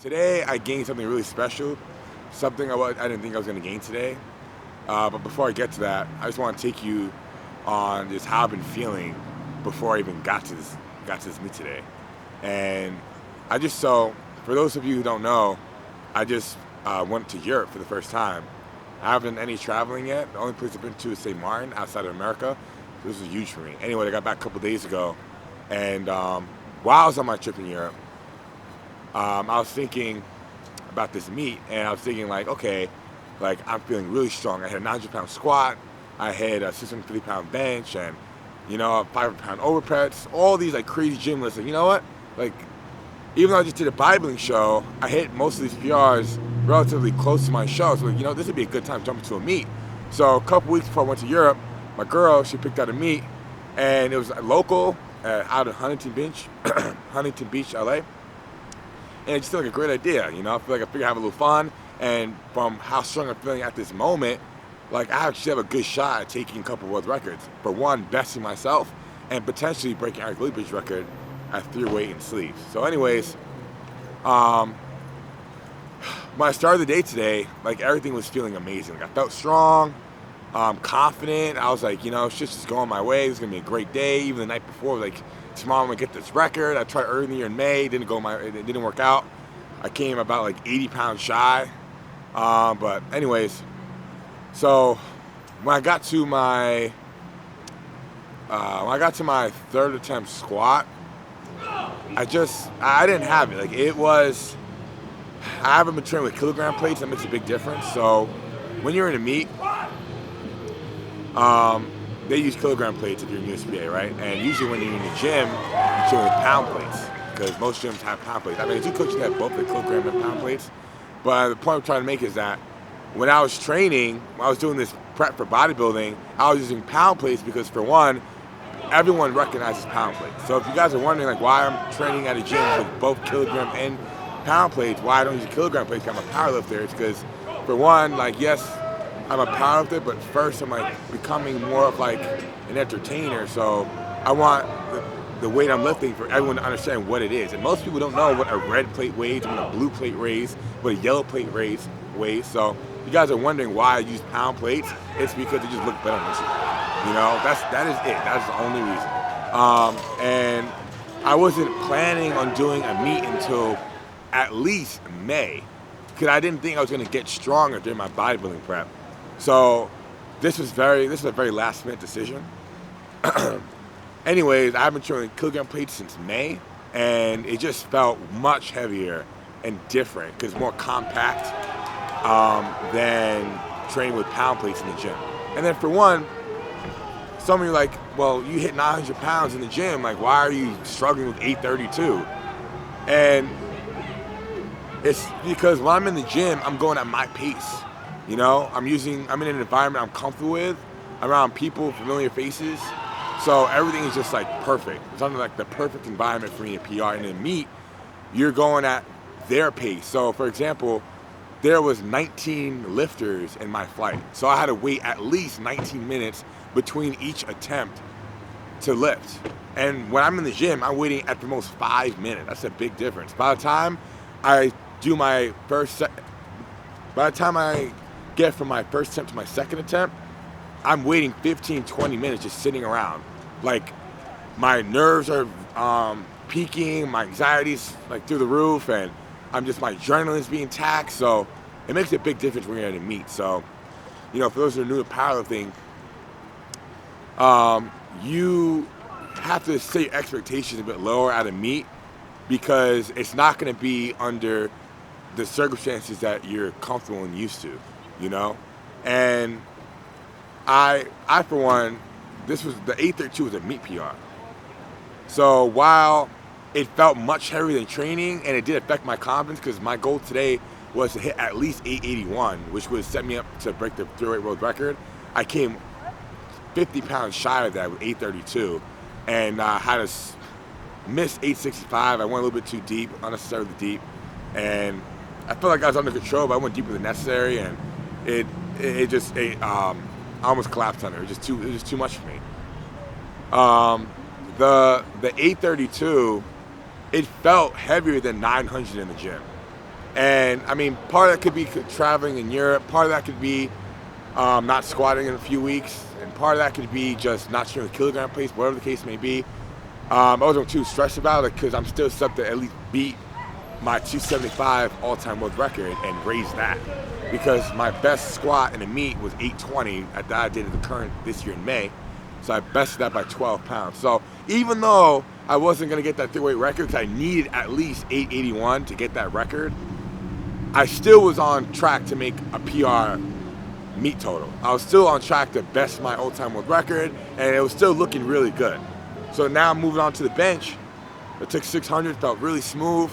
Today I gained something really special, something I didn't think I was going to gain today. But before I get to that, I just want to take you on just how I've been feeling before I even got to this meet today. And for those of you who don't know, I just went to Europe for the first time. I haven't done any traveling yet. The only place I've been to is St. Martin outside of America. So this was huge for me. Anyway, I got back a couple days ago, and while I was on my trip in Europe, I was thinking about this meet, and I was thinking like, okay, like I'm feeling really strong. I had a 900-pound squat, I had a 650-pound bench, and a 500-pound overpress. All these like crazy gym lists. And you know what? Like, even though I just did a bodybuilding show, I hit most of these PRs relatively close to my show. So this would be a good time to jump into a meet. So a couple weeks before I went to Europe, my girl, she picked out a meet, and it was local out of Huntington Beach, LA. And it just felt like a great idea, I feel like I figured I'd have a little fun, and from how strong I'm feeling at this moment, like I actually have a good shot at taking a couple world records. For one, besting myself, and potentially breaking Eric Liebig's record at 3 weight and sleeves. So anyways, when I started the day today, like everything was feeling amazing. Like I felt strong, confident. I was like, shit's just going my way. It's gonna be a great day. Even the night before, like, tomorrow I'm gonna get this record. I tried earlier in the year in May, it didn't work out. I came about like 80 pounds shy. But anyways, so when I got to my third attempt squat, I didn't have it. Like I haven't been training with kilogram plates. That makes a big difference. So when you're in a meet, they use kilogram plates if you're in USPA, right? And usually when you're in the gym, you train with pound plates, because most gyms have pound plates. I mean, I do coaches that have both the kilogram and pound plates. But the point I'm trying to make is that when I was training, when I was doing this prep for bodybuilding, I was using pound plates because, for one, everyone recognizes pound plates. So if you guys are wondering like why I'm training at a gym with both kilogram and pound plates, why I don't use a kilogram plate, because I'm a powerlifter, it's because, for one, like, yes, I'm a powerlifter, but first I'm like becoming more of like an entertainer. So I want the weight I'm lifting for everyone to understand what it is. And most people don't know what a red plate weighs, what a blue plate weighs, what a yellow plate weighs. So if you guys are wondering why I use pound plates, it's because they just look better on you. That is it. That's the only reason. And I wasn't planning on doing a meet until at least May, because I didn't think I was going to get stronger during my bodybuilding prep. So this was a very last minute decision. Anyways, I haven't training kilogram plates since May, and it just felt much heavier and different because it's more compact than training with pound plates in the gym. And then, for one, some of you are like, well, you hit 900 pounds in the gym, like why are you struggling with 832? And it's because when I'm in the gym, I'm going at my pace. I'm in an environment I'm comfortable with, around people, familiar faces. So everything is just like perfect. It's under like the perfect environment for me in PR. And in meet, you're going at their pace. So for example, there was 19 lifters in my flight. So I had to wait at least 19 minutes between each attempt to lift. And when I'm in the gym, I'm waiting at the most 5 minutes. That's a big difference. By the time I get from my first attempt to my second attempt, I'm waiting 15, 20 minutes just sitting around. Like, my nerves are peaking, my anxiety's like through the roof, and my adrenaline's being taxed. So it makes a big difference when you're at a meet. So, for those who are new to powerlifting, you have to set your expectations a bit lower at a meet, because it's not going to be under the circumstances that you're comfortable and used to, And I for one, the 832 was a meet PR. So while it felt much heavier than training, and it did affect my confidence, because my goal today was to hit at least 881, which would set me up to break the 3 weight world record, I came 50 pounds shy of that with 832, and had to miss 865. I went a little bit too deep, unnecessarily deep, and I felt like I was under control, but I went deeper than necessary, and I almost collapsed under it. It was just too much for me. The 832, it felt heavier than 900 in the gym. And I mean, part of that could be traveling in Europe. Part of that could be not squatting in a few weeks, and part of that could be just not sharing a kilogram pace, whatever the case may be. I wasn't too stressed about it because I'm still set to at least beat my 275 all-time world record and raise that, because my best squat in a meet was 820 at that I did the current this year in May, so I bested that by 12 pounds. So even though I wasn't going to get that 3-weight record because I needed at least 881 to get that record, I still was on track to make a PR meet total. I was still on track to best my all-time world record, and it was still looking really good. So now I'm moving on to the bench. I took 600, felt really smooth.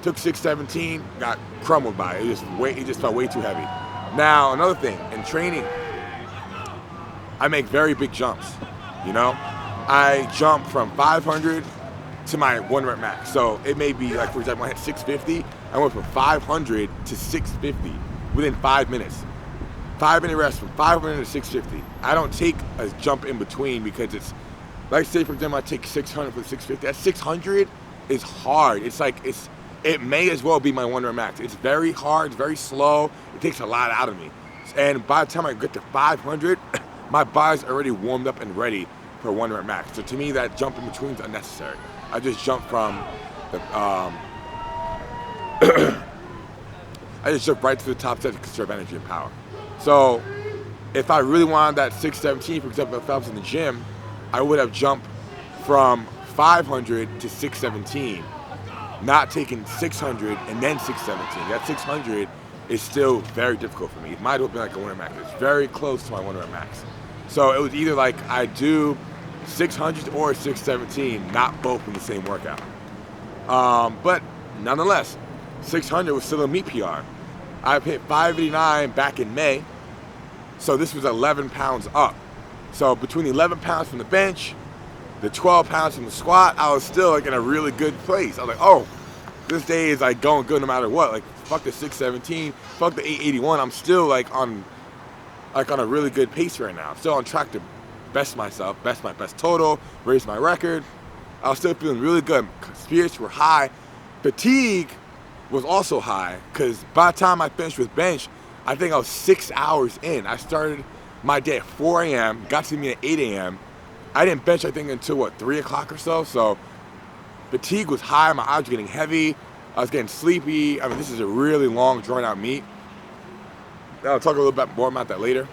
Took 617, got crumbled by it. It just felt way too heavy. Now, another thing, in training, I make very big jumps, you know? I jump from 500 to my 1 rep max. So it may be like, for example, I had 650, I went from 500 to 650 within 5 minutes. 5-minute rest from 500 to 650. I don't take a jump in between because it's, like say for example, I take 600 for 650. That 600 is hard. It may as well be my 1 rep max. It's very hard, it's very slow. It takes a lot out of me. And by the time I get to 500, my body's already warmed up and ready for 1 rep max. So to me, that jump in between is unnecessary. I just jump from the, I just jump right to the top set to conserve energy and power. So if I really wanted that 617, for example, if I was in the gym, I would have jumped from 500 to 617. Not taking 600 and then 617. That 600 is still very difficult for me. It might have been like a 1 rep max. It's very close to my 1 rep max. So it was either like I do 600 or 617, not both in the same workout. But nonetheless, 600 was still a meet PR. I've hit 589 back in May, so this was 11 pounds up. So between the 11 pounds from the bench, the 12 pounds from the squat, I was still like in a really good place. I was like, oh, this day is like going good no matter what. Like fuck the 617, fuck the 881. I'm still like on a really good pace right now. I'm still on track to best myself, best my best total, raise my record. I was still feeling really good. Spirits were high. Fatigue was also high because by the time I finished with bench, I think I was 6 hours in. I started my day at 4 a.m., got to me at 8 a.m. I didn't bench, I think, until, 3 o'clock or so. So fatigue was high. My eyes were getting heavy. I was getting sleepy. I mean, this is a really long, drawn-out meet. I'll talk a little bit more about that later.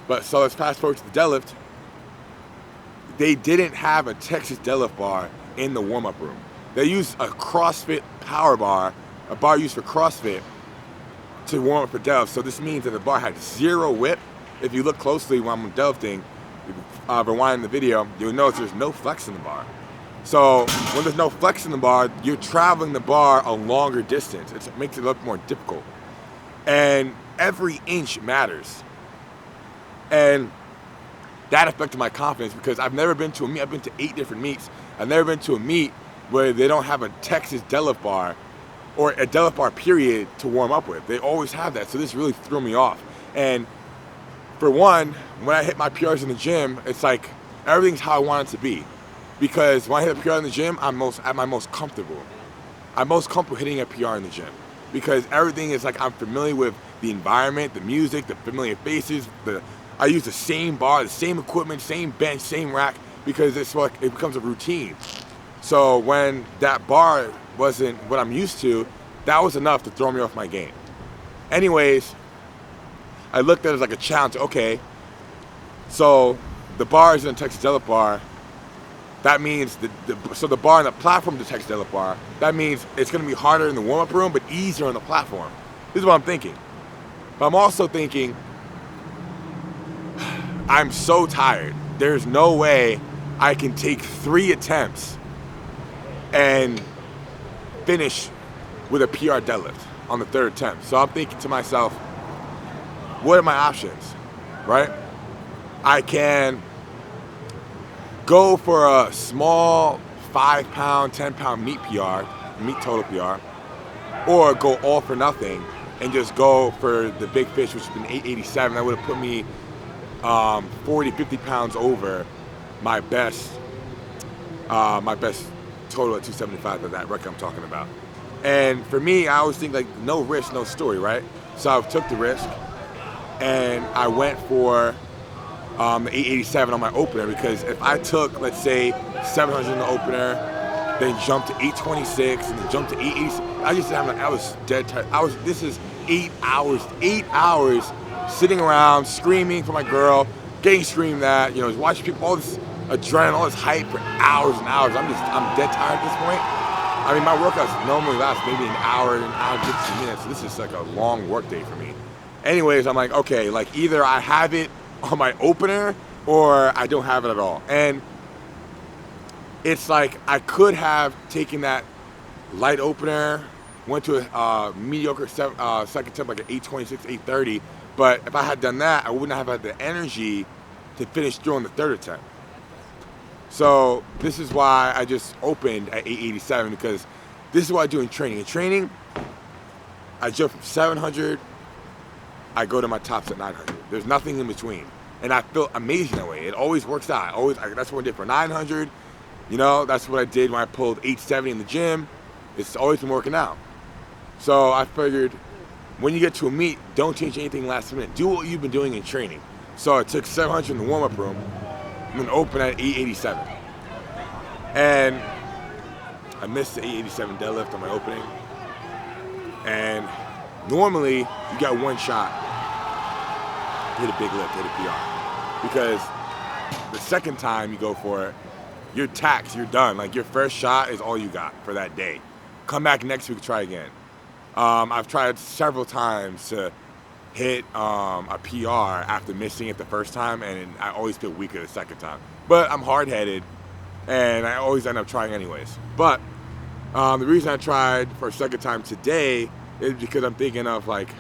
But so let's fast forward to the deadlift. They didn't have a Texas deadlift bar in the warm-up room. They used a CrossFit power bar, a bar used for CrossFit, to warm up for deadlift. So this means that the bar had 0 whip. If you look closely when I'm deadlifting, rewinding the video, you'll notice there's no flex in the bar. So when there's no flex in the bar, you're traveling the bar a longer distance. It makes it a little more difficult. And every inch matters. And that affected my confidence because I've never been to a meet. I've been to 8 different meets. I've never been to a meet where they don't have a Texas deadlift bar or a deadlift bar period to warm up with. They always have that. So this really threw me off. And for one, when I hit my PRs in the gym, it's like everything's how I want it to be. Because when I hit a PR in the gym, I'm at my most comfortable. I'm most comfortable hitting a PR in the gym. Because everything is like I'm familiar with the environment, the music, the familiar faces. I use the same bar, the same equipment, same bench, same rack, because it's like it becomes a routine. So when that bar wasn't what I'm used to, that was enough to throw me off my game. Anyways, I looked at it as like a challenge. Okay, so the bar is in a Texas deadlift bar. That means so the bar on the platform is a Texas deadlift bar. That means it's going to be harder in the warm-up room, but easier on the platform. This is what I'm thinking. But I'm also thinking, I'm so tired. There's no way I can take 3 attempts and finish with a PR deadlift on the 3rd attempt. So I'm thinking to myself, what are my options, right? I can go for a small 5-pound, 10-pound meet PR, meet total PR, or go all for nothing and just go for the big fish, which has been 887. That would have put me 40, 50 pounds over my best total at 275 of that record I'm talking about. And for me, I always think like no risk, no story, right? So I took the risk, and I went for the 887 on my opener, because if I took, let's say, 700 in the opener, then jumped to 826, and then jumped to 886, I was dead tired. This is 8 hours sitting around screaming for my girl, getting screamed at, watching people, all this adrenaline, all this hype for hours and hours. I'm dead tired at this point. I mean, my workouts normally last maybe an hour and 15 minutes. So this is like a long work day for me. Anyways, I'm like, okay, like either I have it on my opener or I don't have it at all. And it's like I could have taken that light opener, went to a mediocre second attempt, like an 826, 830. But if I had done that, I wouldn't have had the energy to finish through on the third attempt. So this is why I just opened at 887, because this is what I do in training. In training, I jump from 700, I go to my tops at 900. There's nothing in between. And I feel amazing that way. It always works out. That's what I did for 900. That's what I did when I pulled 870 in the gym. It's always been working out. So I figured, when you get to a meet, don't change anything last minute. Do what you've been doing in training. So I took 700 in the warm-up room, and then opened at 887. And I missed the 887 deadlift on my opening. And normally, you got one shot, hit a big lift, hit a PR. Because the second time you go for it, you're taxed, you're done. Like, your first shot is all you got for that day. Come back next week, try again. I've tried several times to hit a PR after missing it the first time, and I always feel weaker the second time. But I'm hard-headed, and I always end up trying anyways. But the reason I tried for a second time today is because I'm thinking of, like,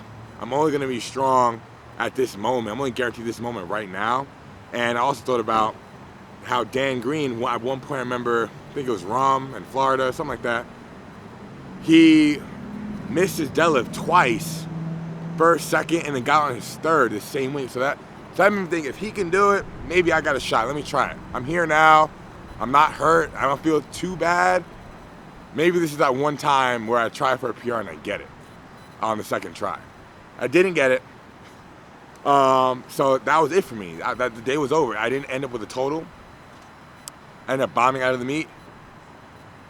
I'm only going to be strong at this moment. I'm only guaranteed this moment right now. And I also thought about how Dan Green, at one point I remember, I think it was Rom in Florida, something like that, he missed his deadlift twice, first, second, and then got on his third the same week. So I've been thinking, if he can do it, maybe I got a shot. Let me try it. I'm here now. I'm not hurt. I don't feel too bad. Maybe this is that one time where I try for a PR and I get it on the second try. I didn't get it. So that was it for me. The day was over. I didn't end up with a total. I ended up bombing out of the meet.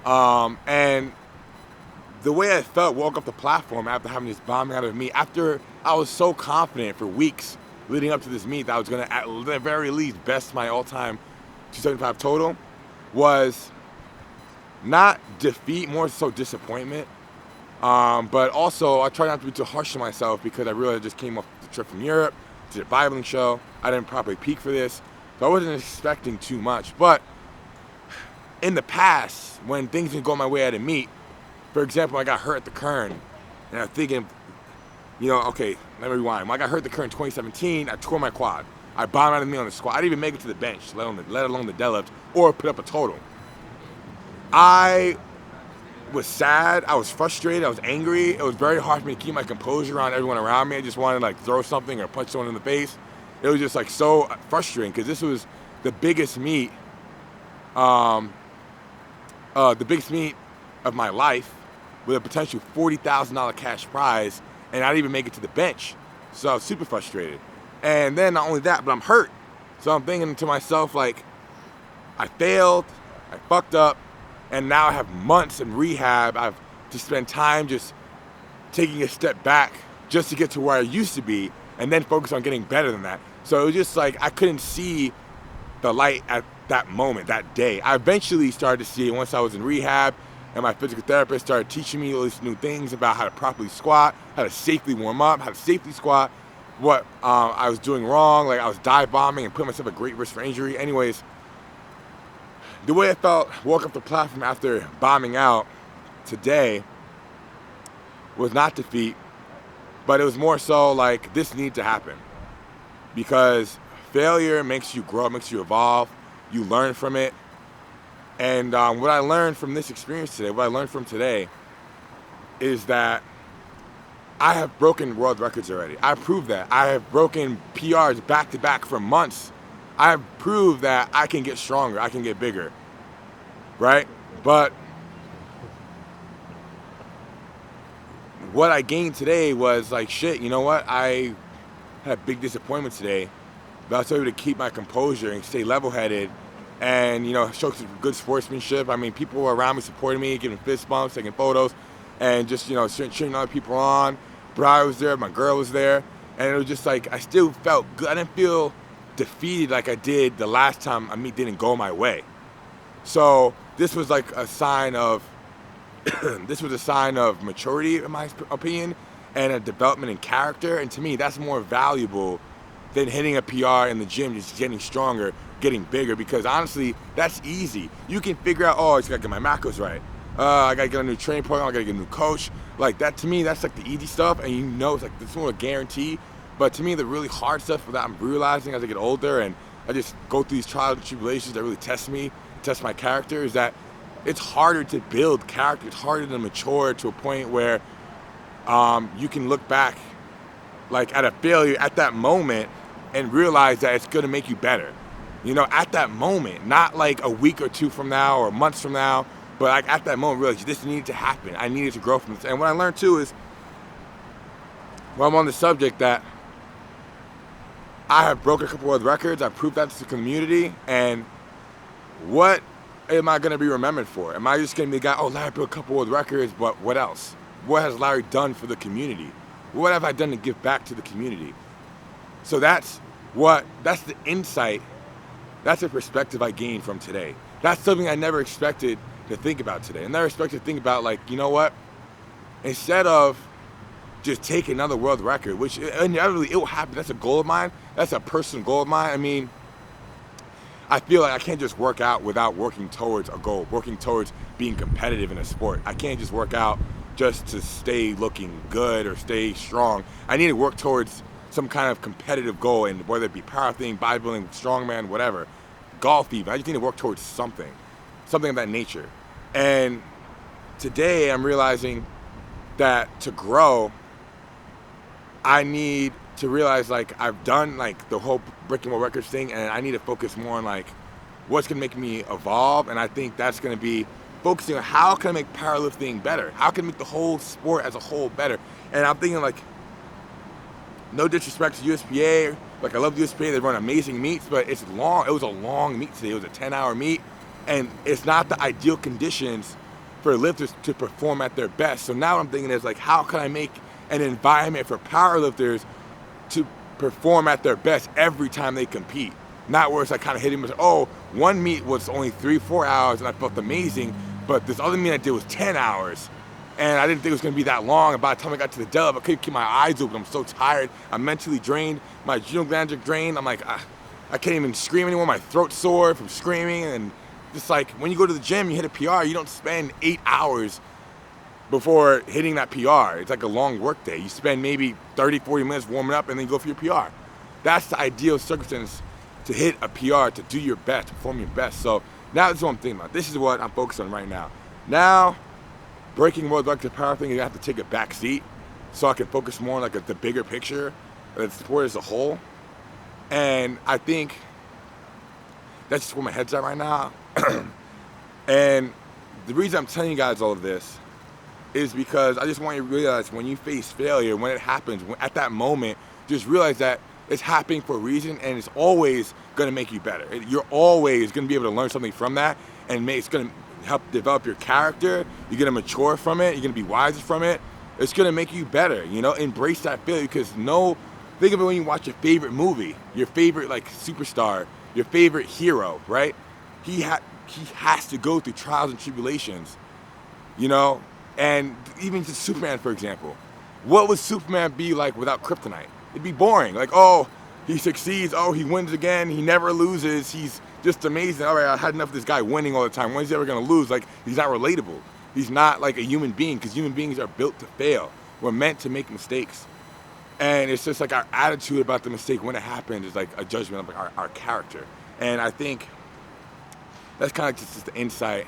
And the way I felt walk off the platform after having this bombing out of the meet, after I was so confident for weeks leading up to this meet that I was going to at the very least best my all-time 275 total, was not defeat, more so disappointment. But also I try not to be too harsh on myself, because I realized I just came off the trip from Europe, did a Bibling show. I didn't properly peak for this, so I wasn't expecting too much. But in the past, when things didn't go my way at a meet, for example, I got hurt at the Kern, and I'm thinking, okay, let me rewind. When I got hurt at the Kern in 2017, I tore my quad. I bombed out of the meet on the squat. I didn't even make it to the bench, let alone the deadlift, or put up a total. I was sad, I was frustrated, I was angry. It was very hard for me to keep my composure around everyone around me. I just wanted to throw something or punch someone in the face. It was just so frustrating, because this was the biggest meet, of my life, with a potential $40,000 cash prize, and I didn't even make it to the bench. So I was super frustrated. And then not only that, but I'm hurt. So I'm thinking to myself, like, I failed, I fucked up, and now I have months in rehab. I've to spend time just taking a step back just to get to where I used to be, and then focus on getting better than that. So it was just like I couldn't see the light at that moment, that day. I eventually started to see it once I was in rehab, and my physical therapist started teaching me all these new things about how to properly squat, how to safely warm up, how to safely squat, what I was doing wrong, like I was dive bombing and putting myself at great risk for injury. Anyways, the way I felt walk up the platform after bombing out today was not defeat, but it was more so like this needed to happen, because failure makes you grow, makes you evolve, you learn from it. And what I learned from this experience today, what I learned from today, is that I have broken world records already. I proved that. I have broken PRs back to back for months. I have proved that I can get stronger, I can get bigger, right? But what I gained today was like, shit, you know what? I had a big disappointment today, but I was able to keep my composure and stay level-headed and, show some good sportsmanship. I mean, people were around me supporting me, giving fist bumps, taking photos, and just, cheering other people on. Brian was there, my girl was there, and it was just like, I still felt good. I didn't feel defeated like I did the last time a meet didn't go my way. So this was like a sign of maturity, in my opinion, and a development in character. And to me, that's more valuable than hitting a PR in the gym, just getting stronger, getting bigger. Because honestly, that's easy. You can figure out, I just gotta get my macros right. I gotta get a new training program. I gotta get a new coach. Like that, to me, that's like the easy stuff, and it's like it's more a guarantee. But to me, the really hard stuff that I'm realizing as I get older, and I just go through these trials and tribulations that really test me, test my character, is that it's harder to build character. It's harder to mature to a point where you can look back like at a failure at that moment and realize that it's going to make you better. At that moment, not like a week or two from now or months from now, but like at that moment, realize this needed to happen. I needed to grow from this. And what I learned too is, while I'm on the subject, that I have broken a couple of records. I proved that to the community. And what am I going to be remembered for? Am I just going to be the guy, Larry broke a couple of records, but what else? What has Larry done for the community? What have I done to give back to the community? So that's the insight, that's the perspective I gained from today. That's something I never expected to think about today. I never expected to think about, like, you know what? Instead of just take another world record, which inevitably it will happen. That's a goal of mine. That's a personal goal of mine. I mean, I feel like I can't just work out without working towards a goal, working towards being competitive in a sport. I can't just work out just to stay looking good or stay strong. I need to work towards some kind of competitive goal, and whether it be powerlifting, bodybuilding, strongman, whatever, golf even. I just need to work towards something of that nature. And today I'm realizing that to grow, I need to realize, like, I've done like the whole breaking world records thing, and I need to focus more on like what's gonna make me evolve. And I think that's gonna be focusing on how can I make powerlifting better? How can I make the whole sport as a whole better? And I'm thinking, like, no disrespect to USPA, like I love USPA, they run amazing meets, but it's long. It was a long meet today. It was a 10-hour meet, and it's not the ideal conditions for lifters to perform at their best. So now what I'm thinking is, like, how can I make an environment for powerlifters to perform at their best every time they compete? Not where it's like kind of hitting me, one meet was only 3-4 hours and I felt amazing, but this other meet I did was 10 hours. And I didn't think it was going to be that long. And by the time I got to the dub, I couldn't keep my eyes open. I'm so tired. I'm mentally drained. My adrenal glands are drained. I'm like, I can't even scream anymore. My throat's sore from screaming. And just like when you go to the gym, you hit a PR, you don't spend 8 hours before hitting that PR. It's like a long work day. You spend maybe 30, 40 minutes warming up and then go for your PR. That's the ideal circumstance to hit a PR, to do your best, to perform your best. So now this is what I'm thinking about. This is what I'm focused on right now. Now, breaking world record powerlifting, you have to take a back seat so I can focus more on like the bigger picture of the sport as a whole. And I think that's just where my head's at right now. And the reason I'm telling you guys all of this is because I just want you to realize when you face failure, when it happens, at that moment, just realize that it's happening for a reason, and it's always going to make you better. You're always going to be able to learn something from that, and it's going to help develop your character. You're going to mature from it. You're going to be wiser from it. It's going to make you better, embrace that failure, because think of it when you watch your favorite movie, your favorite like superstar, your favorite hero, right? He has to go through trials and tribulations, and even just Superman, for example. What would Superman be like without kryptonite? It'd be boring. Like, he succeeds. He wins again. He never loses. He's just amazing. All right, I had enough of this guy winning all the time. When's he ever going to lose? Like, he's not relatable. He's not like a human being, because human beings are built to fail. We're meant to make mistakes. And it's just like our attitude about the mistake when it happens is like a judgment of like our character. And I think that's kind of just the insight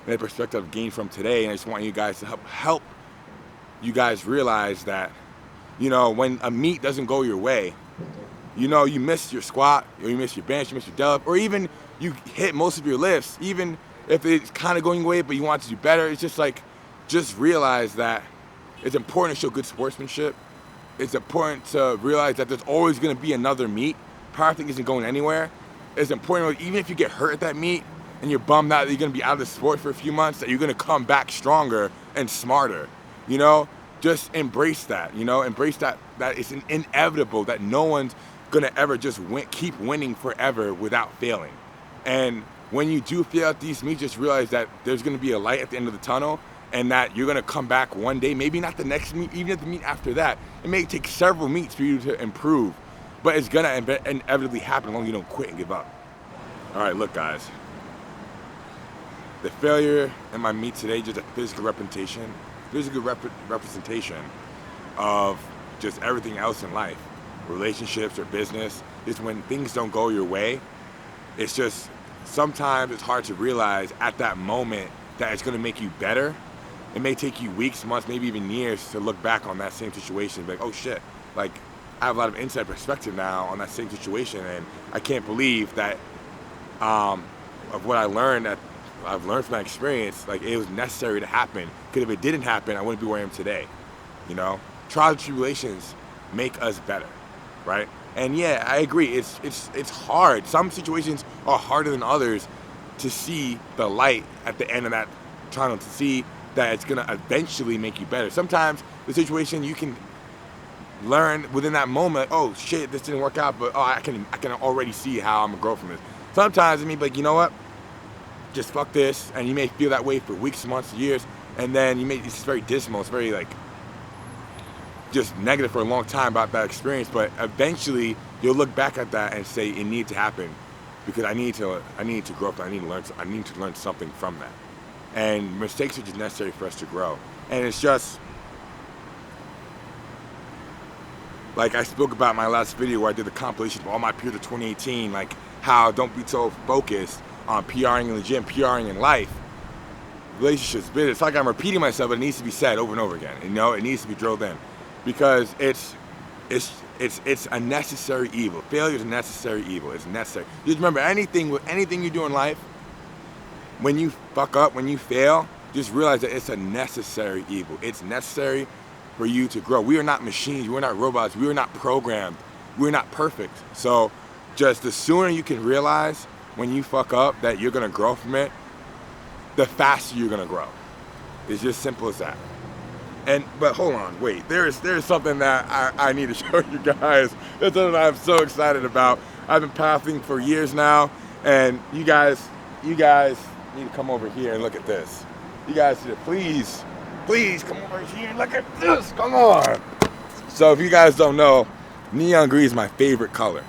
and the perspective I've gained from today. And I just want you guys to help you guys realize that, when a meet doesn't go your way, you miss your squat, or you miss your bench, you miss your deadlift, or even you hit most of your lifts, even if it's kind of going your way, but you want to do better. It's just like, just realize that It's important to show good sportsmanship. It's important to realize that there's always going to be another meet. Powerlifting isn't going anywhere. It's important, even if you get hurt at that meet and you're bummed out that you're going to be out of the sport for a few months, that you're going to come back stronger and smarter. You know, just embrace that. You know, embrace that it's inevitable that no one's going to ever just keep winning forever without failing. And when you do fail at these meets, just realize that there's going to be a light at the end of the tunnel, and that you're going to come back one day, maybe not the next meet, even at the meet after that. It may take several meets for you to improve, but it's going to inevitably happen as long as you don't quit and give up. All right, look, guys. The failure in my meet today, just a physical representation of just everything else in life, relationships or business. Is when things don't go your way, it's just sometimes it's hard to realize at that moment that it's going to make you better. It may take you weeks, months, maybe even years to look back on that same situation and be like, oh shit, like I have a lot of inside perspective now on that same situation, and I can't believe that of what I've learned from that experience, like it was necessary to happen, because if it didn't happen, I wouldn't be where I am today. You know, trials and tribulations make us better, right? And yeah, I agree, it's hard. Some situations are harder than others to see the light at the end of that tunnel, to see that it's gonna eventually make you better. Sometimes the situation you can learn within that moment, oh shit, this didn't work out, but oh, I can already see how I'm gonna grow from this. Sometimes it may be like, you know what, just fuck this, and you may feel that way for weeks, months, years, and then it's very dismal, it's very like just negative for a long time about that experience, but eventually you'll look back at that and say it needed to happen because I need to grow up, I need to learn something from that. And mistakes are just necessary for us to grow. And it's just like I spoke about in my last video where I did the compilation of all my peers of 2018, like how don't be so focused on PRing in the gym, PRing in life, relationships, business. It's like I'm repeating myself, but it needs to be said over and over again. You know, it needs to be drilled in because it's a necessary evil. Failure is a necessary evil. It's necessary. Just remember, anything you do in life, when you fuck up, when you fail, just realize that it's a necessary evil. It's necessary for you to grow. We are not machines. We're not robots. We are not programmed. We're not perfect. So just the sooner you can realize when you fuck up that you're going to grow from it, the faster you're going to grow. It's just simple as that. But hold on, wait. There's something that I need to show you guys. That's something I'm so excited about. I've been pathing for years now, and you guys need to come over here and look at this. You guys should please come over here and look at this. Come on. So if you guys don't know, neon green is my favorite color.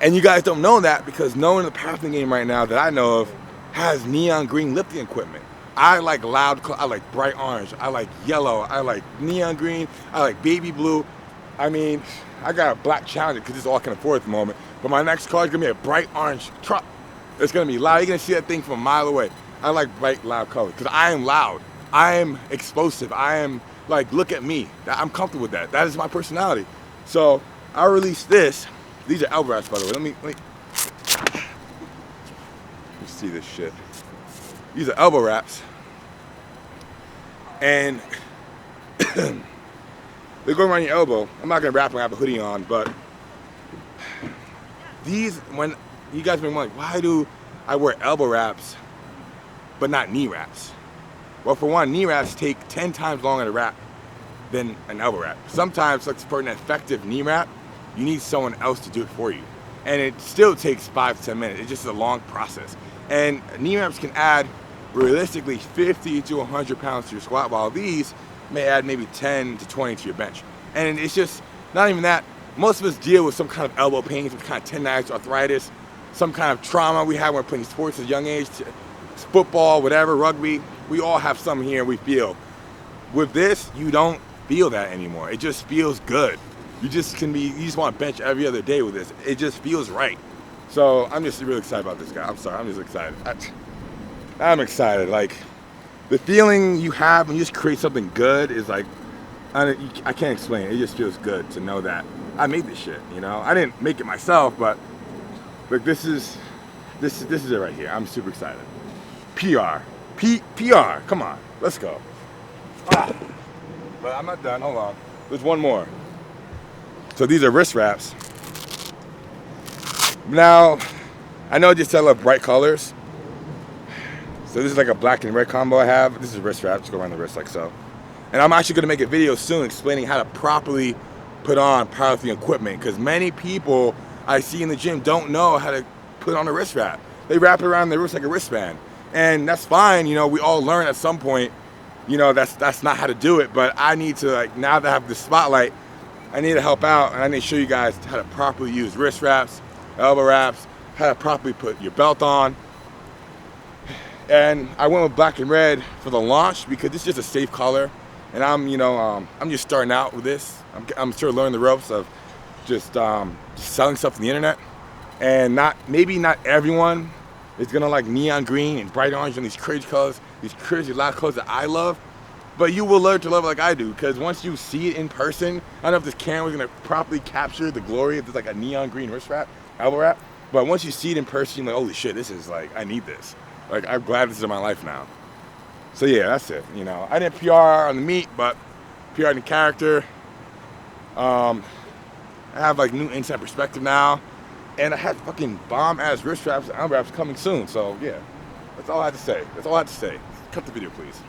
And you guys don't know that because no one in the powerlifting game right now that I know of has neon green lifting equipment. I like loud, I like bright orange, I like yellow, I like neon green, I like baby blue. I mean, I got a black Challenger because it's all I can afford at the moment. But my next car is going to be a bright orange truck. It's going to be loud. You're going to see that thing from a mile away. I like bright, loud colors because I am loud. I am explosive. I am like, look at me. I'm comfortable with that. That is my personality. So I released this. These are elbow wraps, by the way. Let me see this shit. These are elbow wraps. And they go around your elbow. I'm not going to wrap them. I have a hoodie on, but these, when you guys have been wondering, why do I wear elbow wraps but not knee wraps? Well, for one, knee wraps take 10 times longer to wrap than an elbow wrap. Sometimes, like for an effective knee wrap, you need someone else to do it for you. And it still takes 5 to 10 minutes. It's just a long process. And knee wraps can add, realistically, 50 to 100 pounds to your squat, while these may add maybe 10 to 20 to your bench. And it's just, not even that. Most of us deal with some kind of elbow pain, some kind of tendinitis, arthritis, some kind of trauma we had when we're playing sports at a young age, football, whatever, rugby. We all have some here we feel. With this, you don't feel that anymore. It just feels good. You just want to bench every other day with this. It just feels right. So I'm just really excited about this guy. I'm sorry, I'm just excited. I'm excited. Like, the feeling you have when you just create something good is like, I can't explain it. It just feels good to know that I made this shit, you know? I didn't make it myself, but like this is it right here. I'm super excited. PR, come on, let's go. I'm not done. Hold on. There's one more. So these are wrist wraps. Now, I know I just said I love bright colors. So this is like a black and red combo I have. This is wrist wrap. Just go around the wrist like so. And I'm actually going to make a video soon explaining how to properly put on powerlifting equipment, because many people I see in the gym don't know how to put on a wrist wrap. They wrap it around their wrist like a wristband. And that's fine, you know, we all learn at some point, you know, that's not how to do it. But I need to, like, now that I have the spotlight, I need to help out, and I need to show you guys how to properly use wrist wraps, elbow wraps, how to properly put your belt on. And I went with black and red for the launch because it's just a safe color. And I'm just starting out with this. I'm sure learning the ropes of just selling stuff on the internet. And maybe not everyone is gonna like neon green and bright orange and these crazy colors, these crazy loud colors that I love. But you will learn to love it like I do, because once you see it in person, I don't know if this camera is gonna properly capture the glory of this, like a neon green wrist wrap, elbow wrap. But once you see it in person, you're like, holy shit, this is like, I need this. Like, I'm glad this is in my life now. So yeah, that's it. You know, I didn't PR on the meat, but PR in the character. I have like new inside perspective now, and I have fucking bomb ass wrist wraps and elbow wraps coming soon. So yeah, that's all I had to say. Cut the video, please.